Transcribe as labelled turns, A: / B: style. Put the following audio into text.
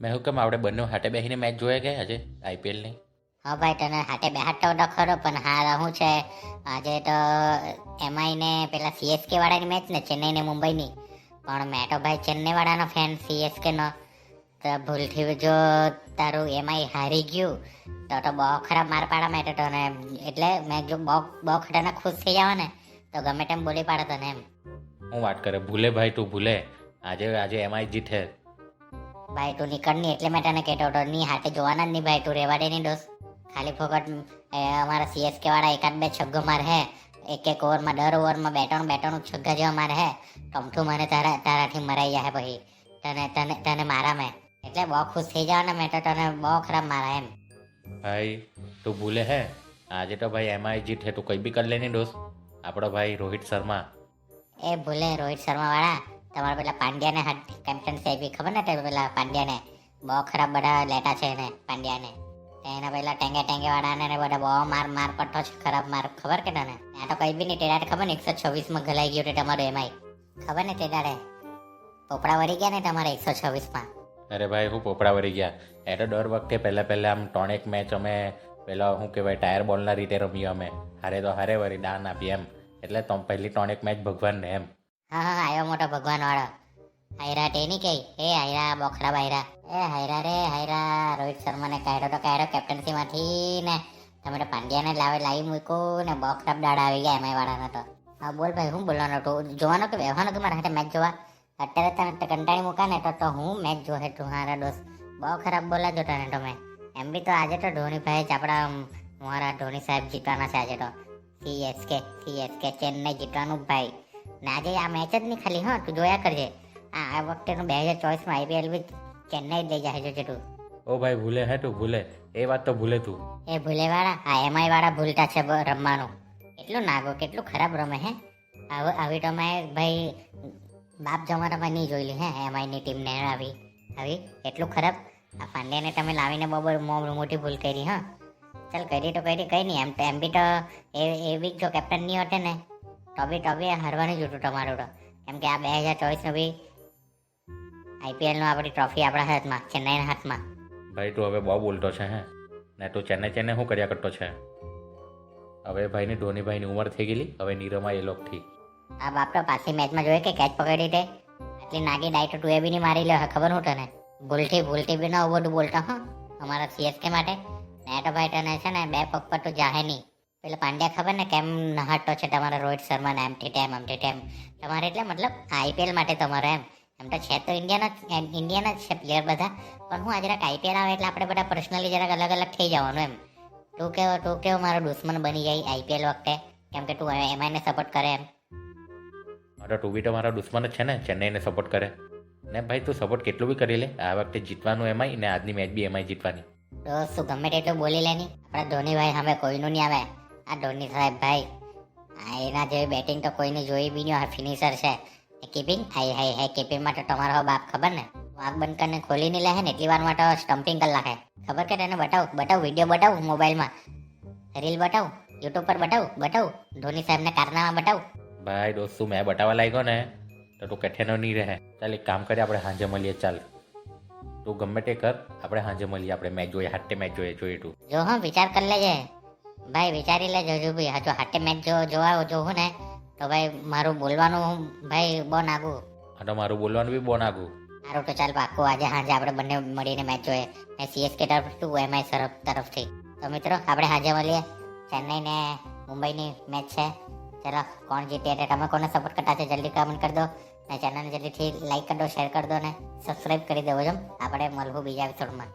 A: મેં શું કેમ આપણે બંને હાટે બેસીને મેચ જોયા કે આજે આઈપીએલની?
B: હા ભાઈ, તને હાટે બેહાડતો તો ખરો, પણ હા શું છે આજે તો એમઆઈ ને પેલા સીએસકે વાળાની મેચ ને, ચેન્નઈ ને મુંબઈની. પણ મેં તો ભાઈ ચેન્નઈ વાળાનો ફેન, સીએસકે નો. તો ભૂલથી જો તારું એમઆઈ હારી ગયું તો બહુ ખરાબ માર પાડા મેં તો તને. એટલે મેં જો બહુ ખતરનાક ખુશ થઈ જવા ને તો ગમે તેમ બોલી પાડે તને એમ.
A: હું વાત કરે, ભૂલે ભાઈ તું ભૂલે. આજે આજે એમઆઈ જીતે.
B: ભાઈ તું નીકળ નહીં એટલે મેં તને કહેતો હતો, ની હાથે જોવાના જ નહીં ભાઈ, તું રેવા દે નહીં દોસ્ત. ખાલી ફોકટ અમારા સીએસકે વાળા એકાદ બે છગ્ગો મારે હે, એક ઓવરમાં, દર ઓવરમાં બે ત્રણ છગ્ગા જેવા મારે હે. ટમઠું મને તારાથી મરાઈ જાય પછી તને તને તને મારા મેં. એટલે બહુ ખુશ થઈ જવાના મેં તો તને બહુ ખરાબ મારા એમ.
A: ભાઈ તું ભૂલે હે, આજે તો ભાઈ એમઆઈ જીતે, તું કંઈ બી કરી લે નહીં દોસ્ત. આપણો ભાઈ રોહિત શર્મા.
B: એ ભૂલે રોહિત શર્મા વાળા, તમારા પેલા પાંડ્યાને હાથ કેપ્ટનશી આપી ખબર ને? તે પેલા પાંડ્યાને બહુ ખરાબ બધા લેટા છે એને પાંડ્યાને. એના પેલા ટેંગે વાળાને ને બધા બહુ માર પટ્ટો છે, ખરાબ માર. ખબર કે તને? આ તો કઈ બી નહીં, તેડાડે ખબર ને 126 ગલાઈ ગયું તે તમારું એમઆઈ. ખબર ને તેડાડે પોપડા વળી ગયા ને તમારે 126.
A: અરે ભાઈ હું પોપડા વળી ગયા. એ તો દર વખતે પહેલાં આમ ટોનેક મેચ અમે પેલા શું કહેવાય ટાયર બોલના રીતે રમીએ અમે. હારે તો હારે વળી દાન આપીએ એમ. એટલે તો પહેલી ટોનેક મેચ ભગવાનને એમ.
B: હા, આવ્યો મોટો ભગવાન વાળો. હાયરા તે નહીં કઈ, એ હાયરા બહુ ખરાબ હાયરા. એ હાયરા રે હાયરા, રોહિત શર્માને કાઢ્યો કેપ્ટનસીમાંથી ને તમે તો પાંડ્યાને લાવી મૂક્યું ને બહુ ખરાબ દાડા આવી ગયા એમઆઈ વાળાના તો. હા બોલ ભાઈ, હું બોલવાનો તો? જોવાનો કે બેહવાનો કે મારા હાથે મેચ જોવા? અત્યારે તને કંટાળી મૂકા ને તો હું મેચ જોહે તું હારા દોસ્ત. બહુ ખરાબ બોલા જો તને તમે. એમ બી તો આજે તો ધોનીભાઈ જ આપણા મારા ધોની સાહેબ જીતવાના છે આજે તો. સીએસકે ચેન્નઈ જીતવાનું ભાઈ. ને આજે આ મેચ જ નહીં ખાલી, હા તું જોયા કરજે. આ વખતેનું 2024માં આઈપીએલ બી ચેન્નઈ જ લઈ જાય જોજે તું.
A: ઓ ભાઈ ભૂલે હે તું, ભૂલે એ વાત તો ભૂલે તું.
B: એ ભૂલે વાળા, આ એમઆઈ વાળા ભૂલતા છે રમવાનું. એટલું નાગો, કેટલું ખરાબ રમે હે. આવી તો મેં ભાઈ બાપ જમાનામાં નહીં જોયેલી હે એમઆઈની ટીમને. આવી એટલું ખરાબ. આ પાંડ્યાને તમે લાવીને બહુ મોટી ભૂલ કરી. હા ચાલ કરી તો કરી, કઈ નહીં. એમ બી તો એ બી જો કેપ્ટન નહીં હોતે ને તો બી હારવાનું જ હતું તમારું તો. કેમ કે આ 2024નું બી આઈપીએલનું આપણી ટ્રોફી આપણા હાથમાં, ચેન્નઈના હાથમાં.
A: ભાઈ તું હવે બહુ બોલતો છે હે ને? તું ચેન્નઈ શું કર્યા કરતો છે? હવે ભાઈની ધોનીભાઈની ઉંમર થઈ ગયેલી, હવે નીરમાય એ લોકથી.
B: આ બાપ તો પાછી મેચમાં જોઈએ કે કેચ પકડી દે. આટલી નાગી ડાય તો તું એ બી નહીં મારી લે, ખબર હું તને? ભૂલથી બી ના બધું બોલતા હા અમારા સીએસકે માટે. ને તો ભાઈ તને છે ને બે પગ પર તું જાહે નહીં. પેલા પાંડ્યા ખબર ને કેમ નહાટો છે તમારા રોહિત શર્માને આમથી તેમ. તમારે એટલે મતલબ આઈપીએલ માટે તમારે એમ તો છે તો ઇન્ડિયાના જ છે પ્લેયર બધા. પણ હું આજે આઈપીએલ આવે એટલે આપણે બધા પર્સનલી જરાક અલગ થઈ જવાનું એમ. તું કેવો મારો દુશ્મન બની જાય આઈપીએલ વખતે, કેમ કે તું એમઆઈને સપોર્ટ કરે એમ.
A: મારો તું બી તો મારો દુશ્મન જ છે ને, ચેન્નઈને સપોર્ટ કરે ને. ભાઈ તું સપોર્ટ કેટલું બી કરી લે, આ વખતે જીતવાનું એમઆઈ ને આજની મેચ બી એમઆઈ જીતવાની.
B: તો શું ગમે તેટલું બોલી લે નહીં, આપણા ધોનીભાઈ સામે કોઈનું નહીં આવે. આ ધોની સાહેબ ભાઈ, એના જેવી બેટિંગ તો કોઈને જોઈ બી નહીં. ફિનિશર છે. કીપિંગ હાય કીપિંગ માટે તમારો બાપ ખબર ને વાઘ બંધ કરીને ખોલી નહીં લે ને એટલી વાર માટે સ્ટમ્પિંગ કરી નાખે. ખબર કે તને? બતાવ વિડીયો બતાવ મોબાઈલમાં, રીલ બતાવ, યુટ્યુબ પર બતાવ ધોની સાહેબને કારનામા બતાવ.
A: ભાઈ દોસ્ત તું મેં બતાવવા લાગ્યો ને તો તું કઠેનો નહીં રહે. ચાલ એક કામ કરીએ, આપણે સાંજે મળીએ. ચાલ તું ગમે તે કર, આપણે સાંજે મળીએ, આપણે મેચ જોઈએ, હાટે મેચ જોઈએ તું.
B: જો હા વિચાર કરી લેજે ભાઈ, વિચારી લેજો જો ભાઈ. જો હાટે મેચ જોવા જોવું ને તો ભાઈ મારું બોલવાનું ભાઈ બહુ નાગું.
A: હા તો મારું બોલવાનું બી બહુ નાગું.
B: સારું તો ચાલ પાક્કું આજે સાંજે આપણે બંને મળીને મેચ જોઈએ. ને સીએસકે તરફથી એમઆઈ તરફથી. તો મિત્રો આપણે સાંજે મળીએ. ચેન્નઈ ને મુંબઈની મેચ છે. ચલો કોણ જીતે એટલે તમે કોને સપોર્ટ કરતા છે જલ્દી કમેન્ટ કરી દો. ને ચેનલને જલ્દીથી લાઈક કરી દો, શેર કરી દો ને સબસ્ક્રાઈબ કરી દેવો. આપણે મળવું બીજા એપિસોડમાં.